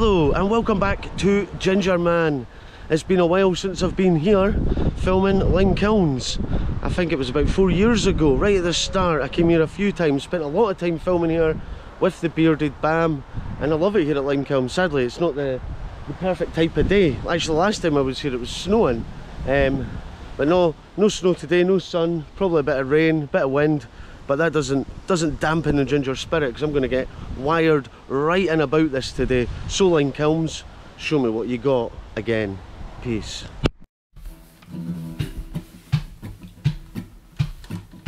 Hello and welcome back to Gingerman. It's been a while since I've been here filming Limekilns. I think it was about 4 years ago, right at the start. I came here a few times, spent a lot of time filming here with the bearded bam, and I love it here at Limekilns. Sadly it's not the perfect type of day. Actually last time I was here it was snowing, but no snow today, no sun, probably a bit of rain, a bit of wind, but that doesn't dampen the ginger spirit, because I'm going to get wired right in about this today. So Limekilns, show me what you got again. Peace.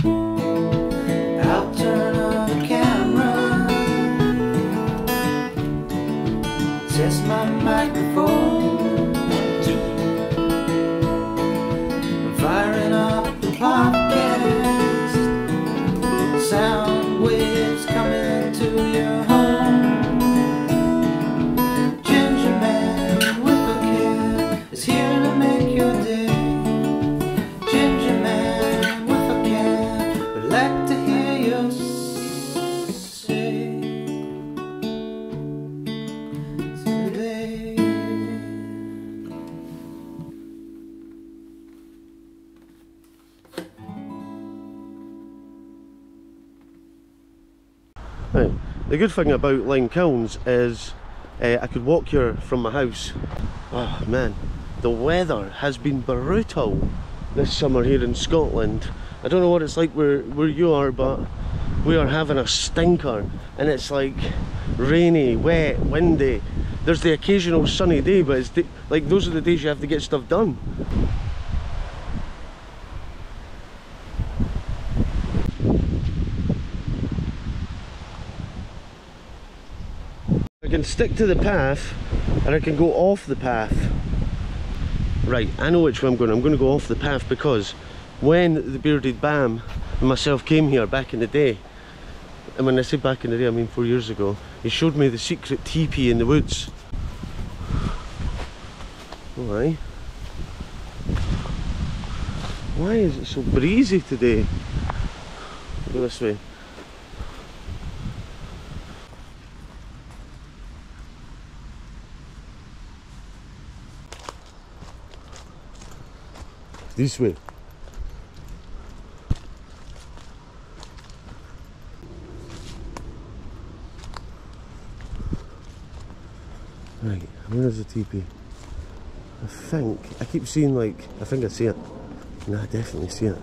I'll turn on the camera, test my microphone, I'm firing up the podcast, sound waves coming to your home. Gingerman with a cam is here to make your day. Gingerman with a cam would like to hear you say today. Right. The good thing about Limekilns is I could walk here from my house. Oh man, the weather has been brutal this summer here in Scotland. I don't know what it's like where you are, but we are having a stinker, and it's like rainy, wet, windy. There's the occasional sunny day, but it's like those are the days you have to get stuff done. I can stick to the path, and I can go off the path. Right, I know which way I'm going. I'm going to go off the path, because when the bearded bam and myself came here back in the day, and when I say back in the day I mean 4 years ago, he showed me the secret teepee in the woods. Why? Why is it so breezy today? Go this way. This way. Right, where's the teepee? I keep seeing I think I see it. No, I definitely see it.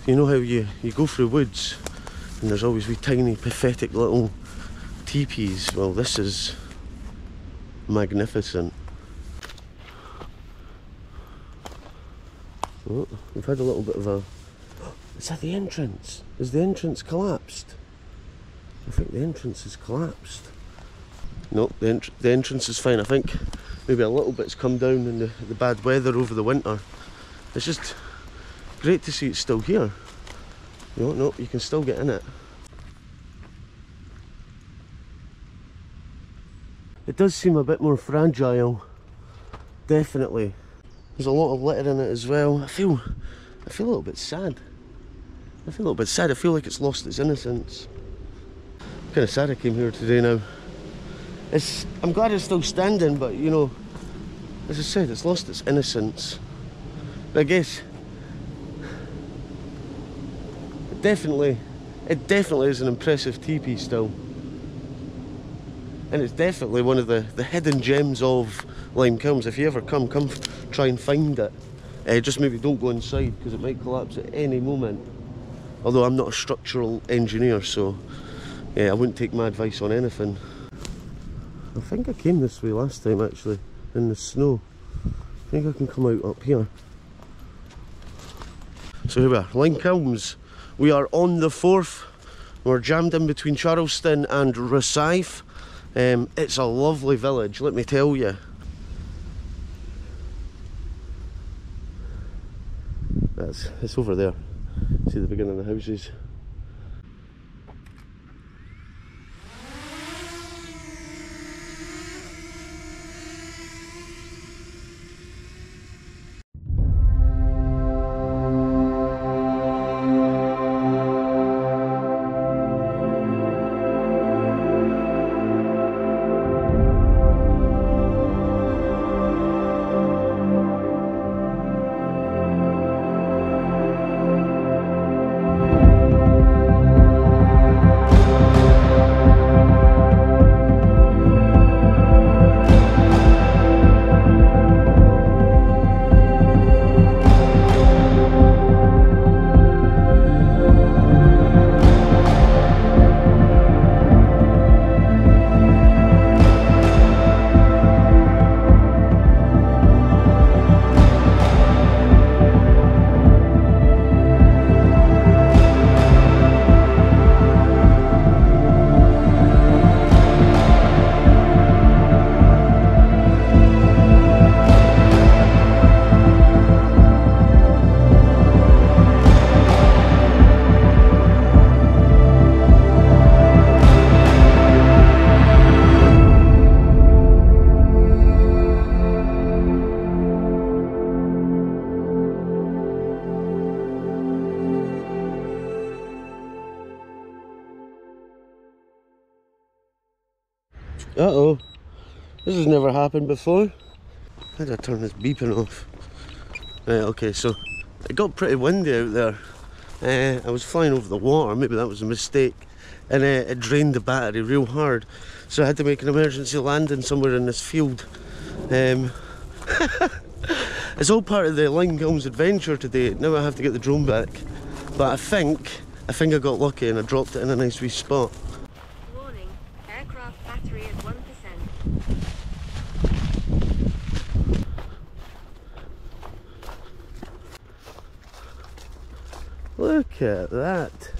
You know how you go through woods and there's always wee tiny pathetic little teepees? Well, this is magnificent. Oh, we've had a little bit of a... Is that the entrance? Is the entrance collapsed? I think the entrance is collapsed. No, the entrance is fine. I think maybe a little bit's come down in the bad weather over the winter. It's just great to see it's still here. No, you can still get in it. It does seem a bit more fragile, definitely. There's a lot of litter in it as well. I feel a little bit sad. I feel like it's lost its innocence. I'm kind of sad I came here today now. I'm glad it's still standing, but you know, as I said, it's lost its innocence. But I guess it definitely is an impressive teepee still. And it's definitely one of the hidden gems of Limekilns. If you ever come try and find it. Just maybe don't go inside, because it might collapse at any moment. Although I'm not a structural engineer, so yeah, I wouldn't take my advice on anything. I think I came this way last time actually, in the snow. I think I can come out up here. So here we are, Limekilns. We are on the Forth. We're jammed in between Charleston and Rosyth. It's a lovely village, let me tell you. It's over there. See the beginning of the houses. Uh-oh. This has never happened before. How did I turn this beeping off? Right, okay, so it got pretty windy out there. I was flying over the water, maybe that was a mistake, and it drained the battery real hard. So I had to make an emergency landing somewhere in this field. It's all part of the Limekilns adventure today. Now I have to get the drone back. But I think I got lucky and I dropped it in a nice wee spot. Warning, aircraft battery at 1%. Look at that.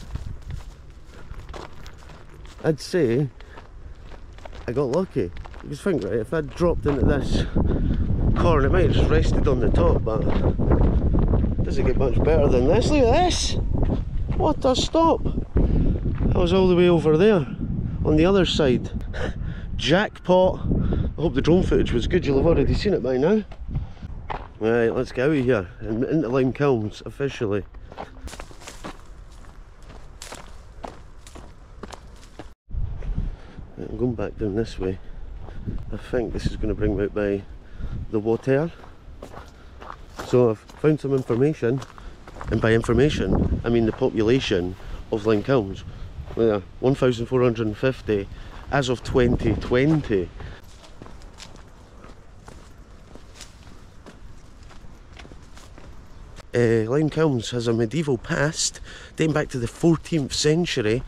I'd say I got lucky. Because think, right, if I'd dropped into this corner, it might have just rested on the top, but it doesn't get much better than this. Look at this! What a stop! That was all the way over there, on the other side. Jackpot! I hope the drone footage was good, you'll have already seen it by now. Right, let's get out of here and into Limekilns officially. I'm going back down this way. I think this is going to bring me out by the water. So I've found some information, and by information I mean the population of Limekilns. We are 1,450 as of 2020. Limekilns has a medieval past dating back to the 14th century,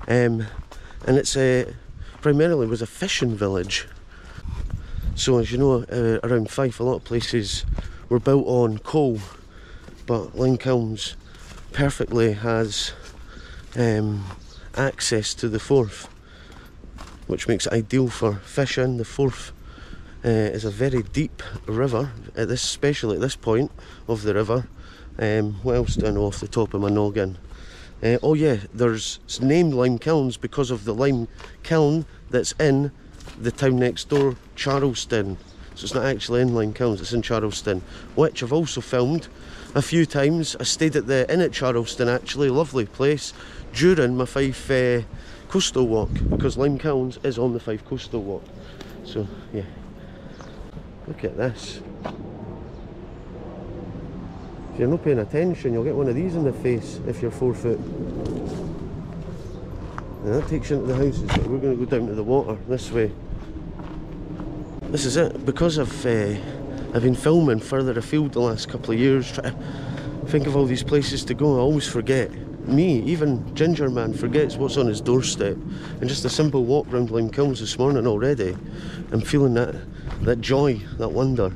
and it's primarily was a fishing village. So as you know, around Fife a lot of places were built on coal, but Limekilns perfectly has access to the Forth, which makes it ideal for fishing. The Forth is a very deep river, especially at this point of the river. What else do I know off the top of my noggin? Oh yeah, it's named Limekilns because of the lime kiln that's in the town next door, Charleston. So it's not actually in Limekilns, it's in Charleston, which I've also filmed a few times. I stayed at the inn at Charleston actually, lovely place, during my Fife coastal walk, because Limekilns is on the Fife coastal walk. So yeah, look at this. If you're not paying attention, you'll get one of these in the face if you're 4 foot. And that takes you into the houses, but we're going to go down to the water this way. This is it. Because I've been filming further afield the last couple of years, trying to think of all these places to go, I always forget. Me, even Gingerman, forgets what's on his doorstep. And just a simple walk round Limekilns this morning already, I'm feeling that joy, that wonder.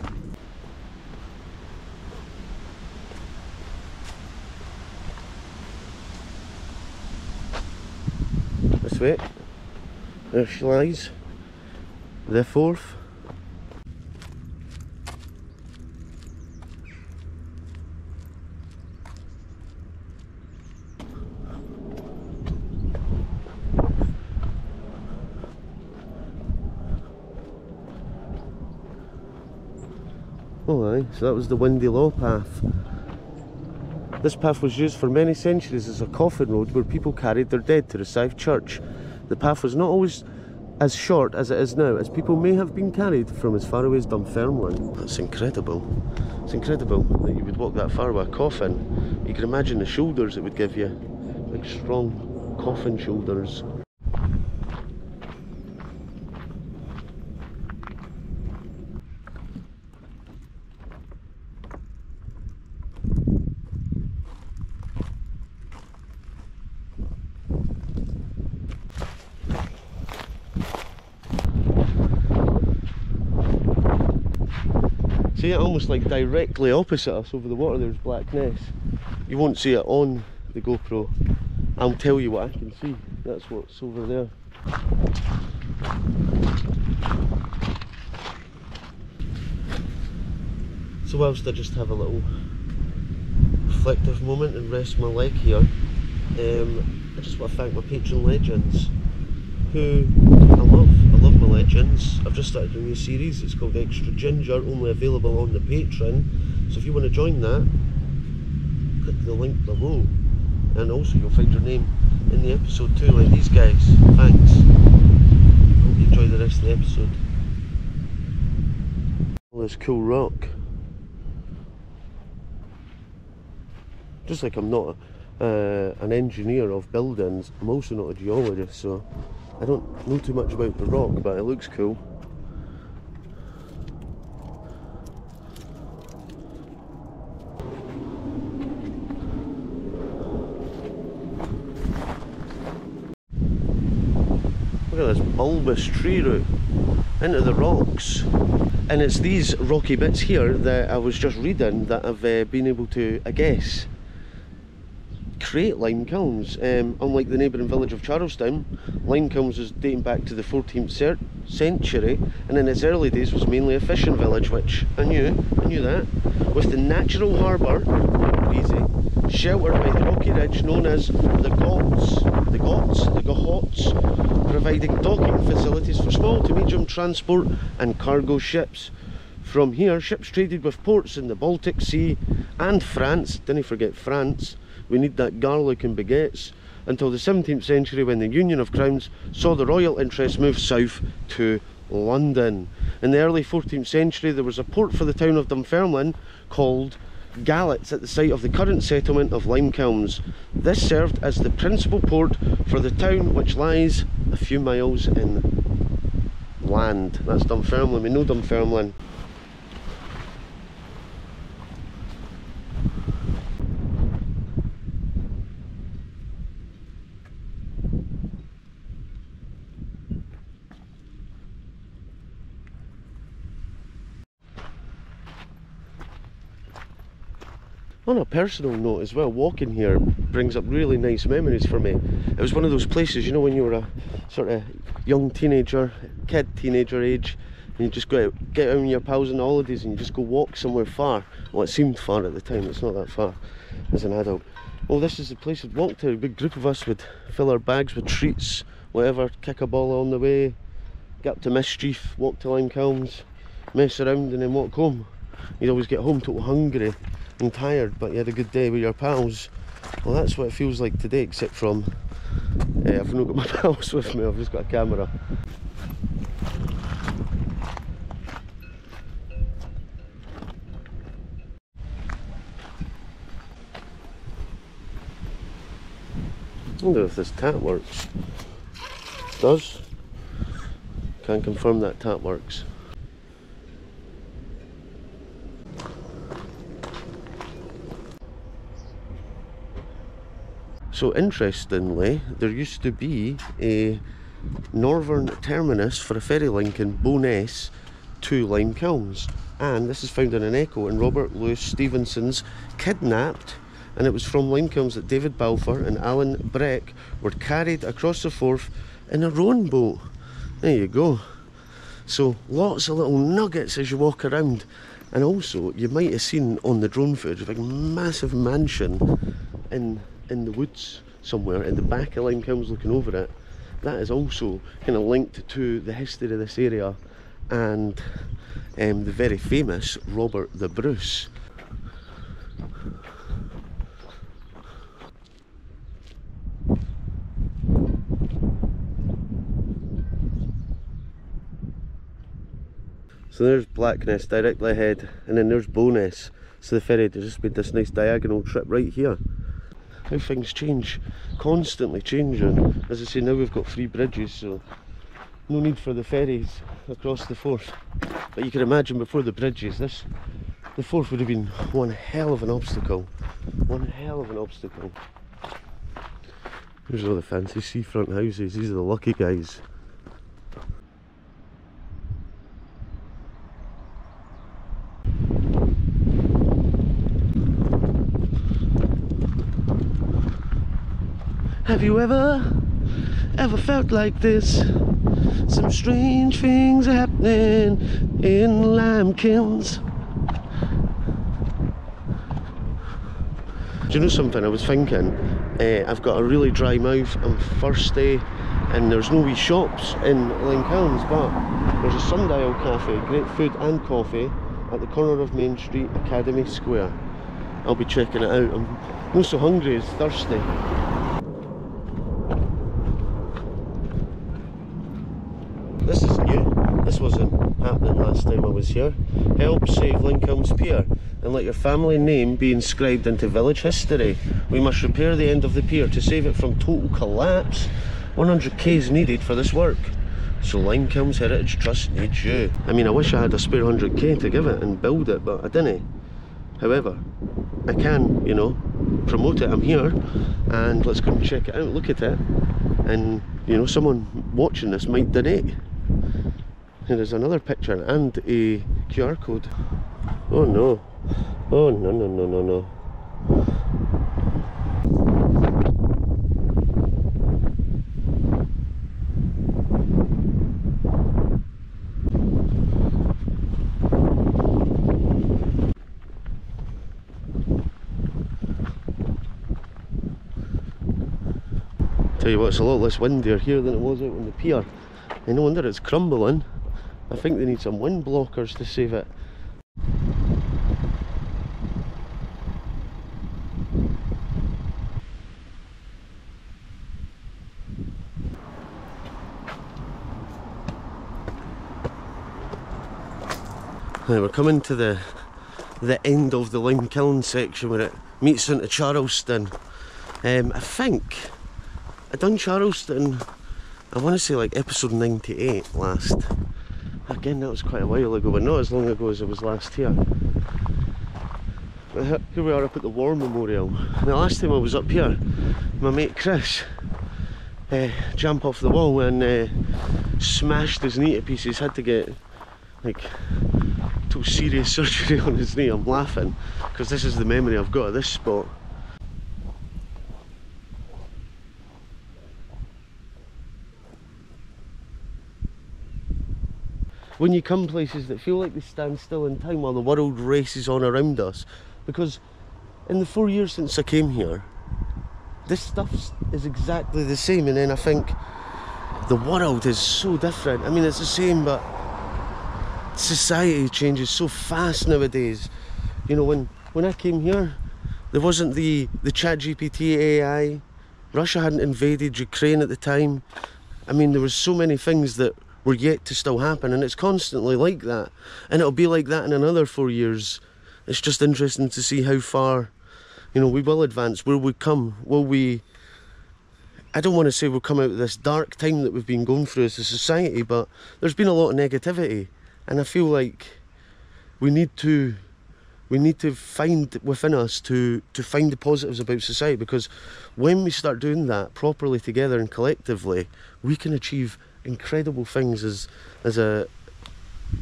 This way, there she lies, the Forth. Oh aye, so that was the Windy Law path. This path was used for many centuries as a coffin road where people carried their dead to Rosyth Church. The path was not always as short as it is now, as people may have been carried from as far away as Dunfermline. That's incredible. It's incredible that you would walk that far with a coffin. You can imagine the shoulders it would give you. Big strong coffin shoulders. See it almost like directly opposite us over the water, there's Black Ness. You won't see it on the GoPro. I'll tell you what I can see. That's what's over there. So whilst I just have a little reflective moment and rest my leg here, I just want to thank my patron legends, who I love my legends. I've just started a new series, it's called Extra Ginger, only available on the Patreon. So if you want to join that, click the link below, and also you'll find your name in the episode too, like these guys. Thanks. Hope you enjoy the rest of the episode. All this cool rock. Just like I'm not an engineer of buildings, I'm also not a geologist, so I don't know too much about the rock, but it looks cool. Look at this bulbous tree root into the rocks. And it's these rocky bits here that I was just reading that I've been able to, I guess, create limekilns. Unlike the neighbouring village of Charlestown, Limekilns is dating back to the 14th century, and in its early days was mainly a fishing village, which I knew that, with the natural harbour, easy, sheltered by the rocky ridge known as the Ghats, providing docking facilities for small to medium transport and cargo ships. From here, ships traded with ports in the Baltic Sea and France. Didn't forget France. We need that garlic and baguettes. Until the 17th century, when the Union of Crowns saw the royal interest move south to London. In the early 14th century, there was a port for the town of Dunfermline called Gallots at the site of the current settlement of Limekilns. This served as the principal port for the town, which lies a few miles inland. That's Dunfermline. We know Dunfermline. On a personal note as well, walking here brings up really nice memories for me. It was one of those places, you know, when you were a sort of young teenager age, and you just get out with your pals on holidays and you just go walk somewhere far. Well, it seemed far at the time, it's not that far as an adult. Well, this is the place we'd walk to. A big group of us would fill our bags with treats, whatever, kick a ball on the way, get up to Mischief, walk to Limekilns, mess around and then walk home. You'd always get home total hungry and tired, but you had a good day with your pals. Well, that's what it feels like today, except from I've not got my pals with me, I've just got a camera. I wonder if this tap works. It does. Can't confirm that tap works. So interestingly, there used to be a northern terminus for a ferry link in Bo'ness to Limekilns, and this is found in an echo in Robert Louis Stevenson's Kidnapped, and it was from Limekilns that David Balfour and Alan Breck were carried across the Forth in a rowing boat. There you go. So lots of little nuggets as you walk around, and also you might have seen on the drone footage a big massive mansion in the woods somewhere in the back of Limekilns looking over it. That is also kind of linked to the history of this area and the very famous Robert the Bruce. So there's Blackness directly ahead, and then there's Bo'ness. So the ferry just made this nice diagonal trip right here. How things change, constantly changing. As I say, now we've got 3 bridges, so no need for the ferries across the Forth. But you can imagine before the bridges, the Forth would have been one hell of an obstacle. One hell of an obstacle. Here's all the fancy seafront houses. These are the lucky guys. Have you ever felt like this? Some strange things are happening in Limekilns. Do you know something? I was thinking, I've got a really dry mouth, I'm thirsty, and there's no wee shops in Limekilns, but there's a Sundial Cafe, great food and coffee, at the corner of Main Street, Academy Square. I'll be checking it out. I'm not so hungry as thirsty. This is This wasn't happening last time I was here. Help save Limekilns pier and let your family name be inscribed into village history. We must repair the end of the pier to save it from total collapse. 100k is needed for this work, so Limekilns Heritage Trust needs you. I mean, I wish I had a spare 100k to give it and build it, but I didn't. However, I can, you know, promote it. I'm here, and let's go and check it out, look at it, and, you know, someone watching this might donate. Here is another picture and a QR code. Oh no. Oh no, no, no, no, no. Tell you what, it's a lot less windier here than it was out on the pier. And no wonder it's crumbling. I think they need some wind blockers to save it. Now we're coming to the end of the Limekilns section where it meets into Charleston. I think I done Charleston, I want to say like episode 98 last. Again, that was quite a while ago, but not as long ago as I was last here. But here we are up at the War Memorial. The last time I was up here, my mate Chris jumped off the wall and smashed his knee to pieces. Had to get like total serious surgery on his knee. I'm laughing because this is the memory I've got of this spot. When you come places that feel like they stand still in time while the world races on around us, because in the 4 years since I came here, this stuff is exactly the same, and then I think the world is so different. I mean, it's the same, but society changes so fast nowadays. You know, when I came here, there wasn't the ChatGPT AI. Russia hadn't invaded Ukraine at the time. I mean, there was so many things that were yet to still happen, and it's constantly like that, and it'll be like that in another 4 years. It's just interesting to see how far, you know, we will advance. Where we come, will we, I don't want to say we'll come out of this dark time that we've been going through as a society, but there's been a lot of negativity, and I feel like we need to find within us to find the positives about society, because when we start doing that properly together and collectively, we can achieve incredible things as a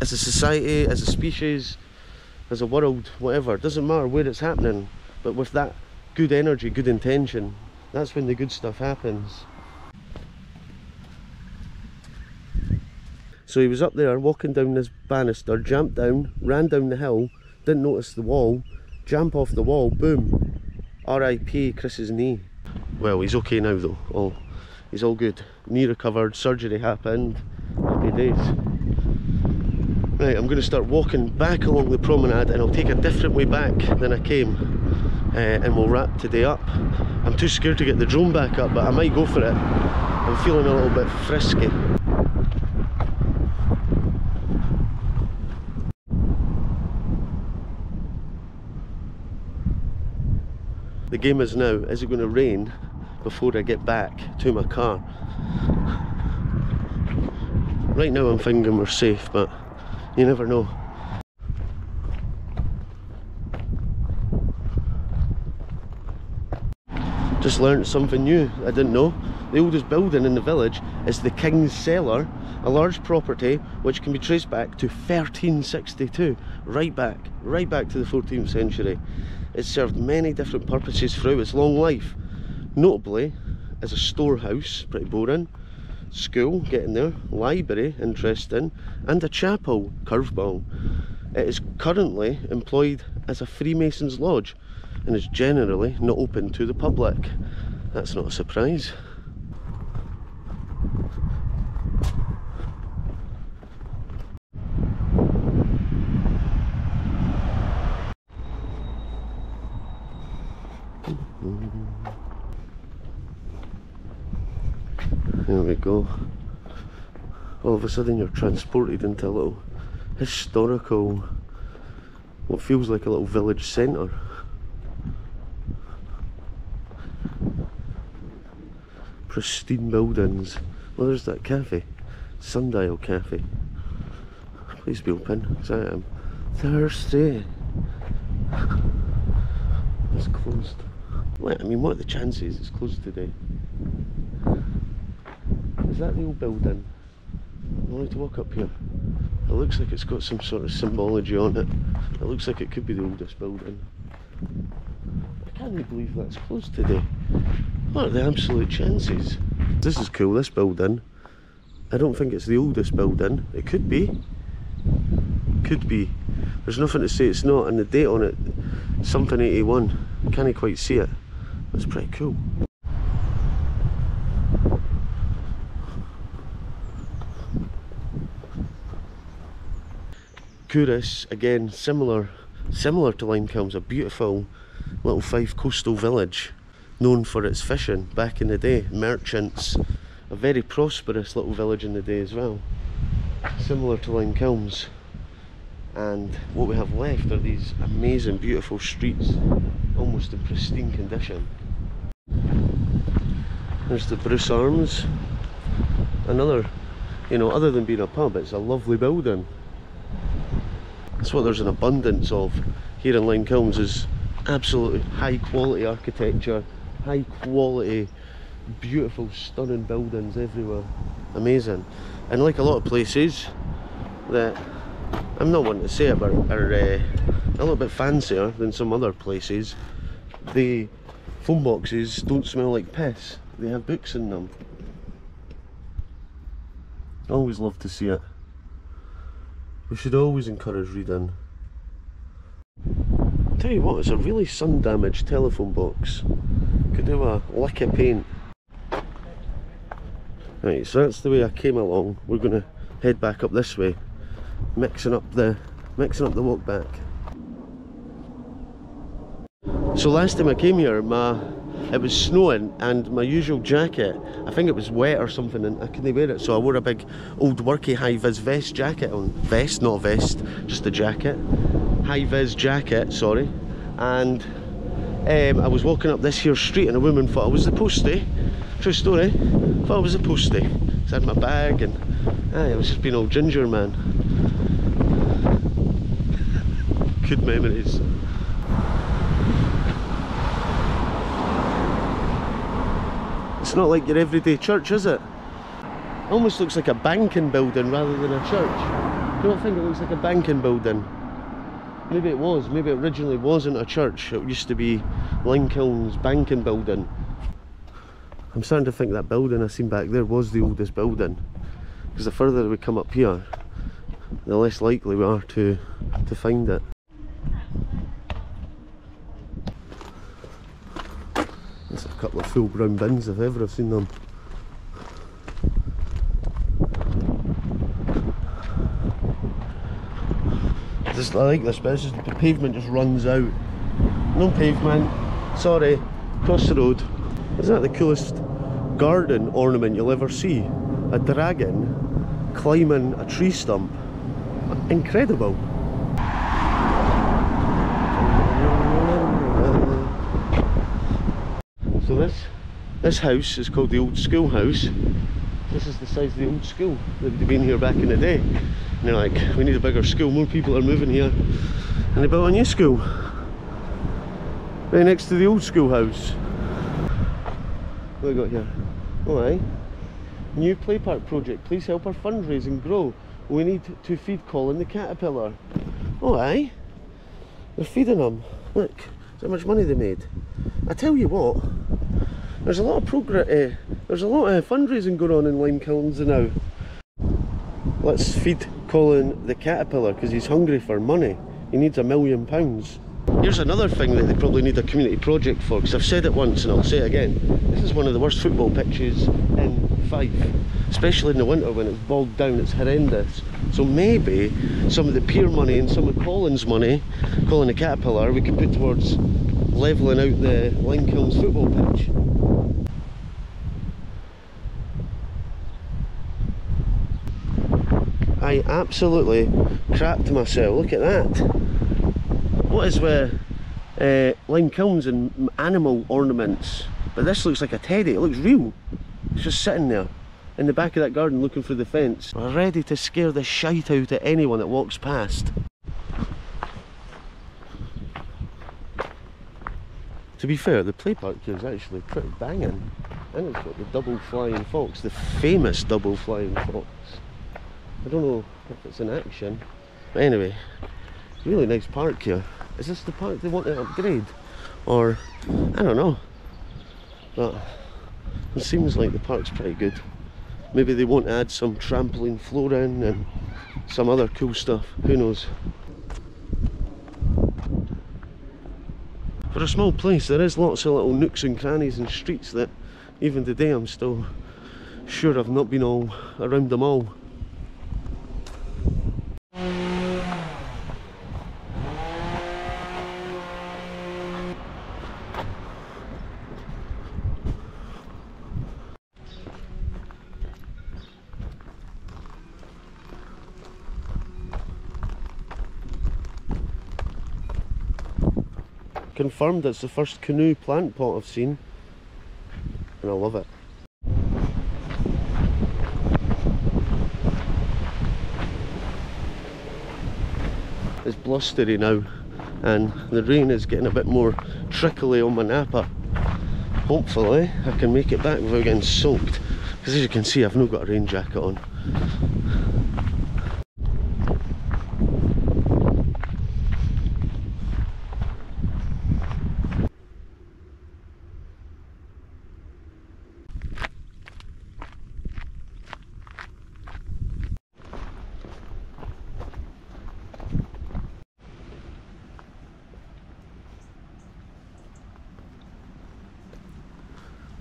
society, as a species, as a world, whatever. It doesn't matter where it's happening, but with that good energy, good intention, that's when the good stuff happens. So he was up there walking down this banister, jumped down, ran down the hill, didn't notice the wall, jump off the wall, boom, RIP Chris's knee. Well, he's okay now though. He's all good. Knee recovered, surgery happened, happy days. Right, I'm going to start walking back along the promenade, and I'll take a different way back than I came, and we'll wrap today up. I'm too scared to get the drone back up, but I might go for it. I'm feeling a little bit frisky. The game is now, is it going to rain before I get back to my car? Right now I'm thinking we're safe, but you never know. Just learned something new I didn't know. The oldest building in the village is the King's Cellar, a large property which can be traced back to 1362, right back to the 14th century. It served many different purposes throughout its long life, notably as a storehouse, pretty boring, school, getting there, library, interesting, and a chapel, curveball. It is currently employed as a Freemasons lodge and is generally not open to the public. That's not a surprise. There we go. all of a sudden you're transported into a little historical, what feels like a little village centre. Pristine buildings. Well, there's that cafe, Sundial Cafe. Please be open, because I am thirsty. It's closed. Well, I mean, what are the chances it's closed today? Is that the old building? I like to walk up here. It looks like it's got some sort of symbology on it. It looks like it could be the oldest building. I can't believe that's closed today. What are the absolute chances? This is cool, this building. I don't think it's the oldest building. It could be. Could be. There's nothing to say it's not, and the date on it, something 81. I can't quite see it. That's pretty cool. Couris, again, similar to Limekilns, a beautiful little Fife coastal village known for its fishing back in the day. Merchants, a very prosperous little village in the day as well, similar to Limekilns. And what we have left are these amazing beautiful streets, almost in pristine condition. There's the Bruce Arms, another, you know, other than being a pub, it's a lovely building. That's what there's an abundance of here in Limekilns, is absolutely high quality architecture, high quality, beautiful, stunning buildings everywhere. Amazing. And like a lot of places that, I'm not wanting to say it, but are a little bit fancier than some other places, the phone boxes don't smell like piss. They have books in them. I always love to see it. We should always encourage reading. I'll tell you what, it's a really sun damaged telephone box. Could do a lick of paint. Right, so that's the way I came along. We're gonna head back up this way, mixing up the walk back. So last time I came here, it was snowing, and my usual jacket, I think it was wet or something, and I couldn't wear it, so I wore a big old worky high-vis vest jacket on. Vest, not vest, just a jacket. High-vis jacket, sorry. And I was walking up this here street, and a woman thought I was the postie. True story. Thought I was the postie. So I had my bag, and I was just being old Gingerman. Good memories. It's not like your everyday church, is it? Almost looks like a banking building rather than a church. You don't think it looks like a banking building? Maybe it was. Maybe it originally wasn't a church. It used to be Limekilns banking building. I'm starting to think that building I seen back there was the oldest building, because the further we come up here, the less likely we are to find it. There's a couple of full brown bins if ever I've seen them. I like this bit, it's just the pavement just runs out. No pavement, sorry, across the road. Isn't that the coolest garden ornament you'll ever see? A dragon climbing a tree stump. Incredible. So this house is called the Old School House. This is the size of the old school that would have been here back in the day. And they're like, we need a bigger school, more people are moving here. And they built a new school right next to the old schoolhouse. What have we got here? Oh aye. New play park project, please help our fundraising grow. We need to feed Colin the caterpillar. Oh aye. They're feeding him. Look, see how much money they made. I tell you what, there's a lot of there's a lot of fundraising going on in Limekilns now. Let's feed Colin the caterpillar because he's hungry for money. He needs £1 million. Here's another thing that they probably need a community project for, because I've said it once and I'll say it again. This is one of the worst football pitches in Fife, especially in the winter when it's bogged down. It's horrendous. So maybe some of the pier money and some of Colin's money, Colin the caterpillar, we could put towards levelling out the Limekilns football pitch. I absolutely crapped myself. Look at that. What is with Limekilns and animal ornaments? But this looks like a teddy. It looks real. It's just sitting there in the back of that garden looking through the fence, ready to scare the shite out of anyone that walks past. To be fair, the play park here is actually pretty banging. And it's got the double flying fox, the famous double flying fox. I don't know if it's in action, but anyway, really nice park here. Is this the park they want to upgrade? Or, I don't know. But it seems like the park's pretty good. Maybe they won't add some trampoline floor in and some other cool stuff, who knows. For a small place, there is lots of little nooks and crannies and streets that even today I'm still sure I've not been all around them all. Confirmed it's the first canoe plant pot I've seen, and I love it. It's blustery now, and the rain is getting a bit more trickly on my napper. Hopefully I can make it back without getting soaked, because as you can see I've not got a rain jacket on.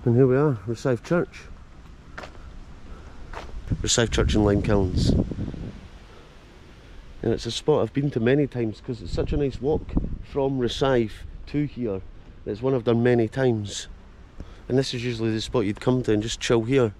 And here we are, Rosyth Church. Rosyth Church in Limekilns. And it's a spot I've been to many times because it's such a nice walk from Rosyth to here. It's one I've done many times. And this is usually the spot you'd come to and just chill here.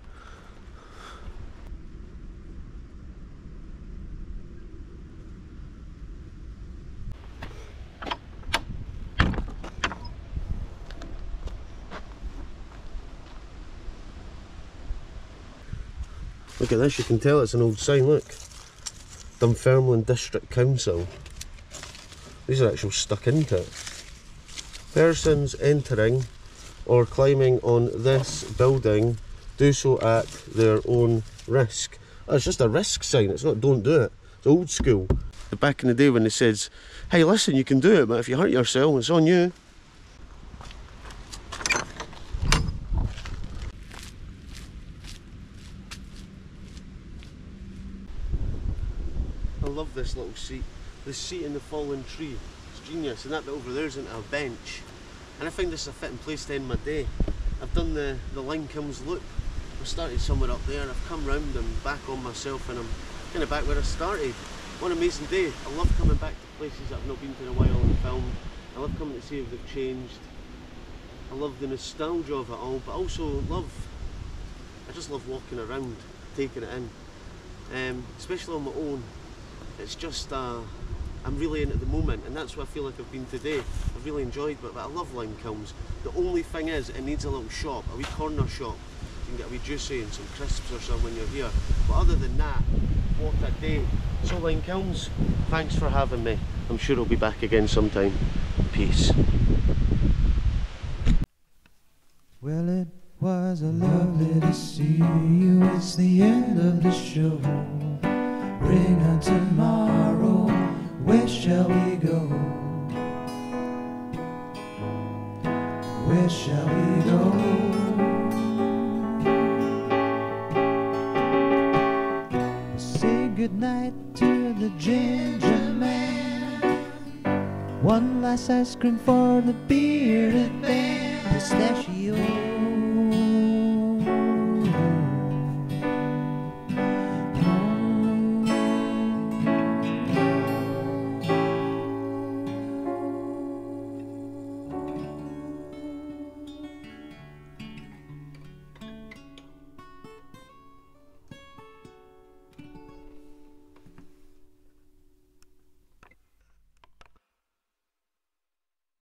Look at this, you can tell it's an old sign, look. Dunfermline District Council. These are actually stuck into it. Persons entering or climbing on this building do so at their own risk. Oh, it's just a risk sign, it's not don't do it. It's old school. Back in the day when they said, hey listen, you can do it, but if you hurt yourself, it's on you. I love this little seat. The seat in the fallen tree. It's genius. And that bit over there isn't a bench. And I find this a fitting place to end my day. I've done the Limekilns loop. I started somewhere up there and I've come round and back on myself, and I'm kind of back where I started. What an amazing day. I love coming back to places that I've not been to in a while and filmed. I love coming to see if they've changed. I love the nostalgia of it all, but also I just love walking around, taking it in. Especially on my own. It's just, I'm really in it at the moment, and that's what I feel like I've been today. I've really enjoyed it, but I love Limekilns. The only thing is, it needs a little shop, a wee corner shop. You can get a wee juicy and some crisps or something when you're here. But other than that, what a day. So Limekilns, thanks for having me. I'm sure I'll be back again sometime. Peace. Well, it was a lovely to see you. It's the end of the show. Bring on tomorrow. Where shall we go? Where shall we go? Say goodnight to the Gingerman. One last ice cream for the bearded man.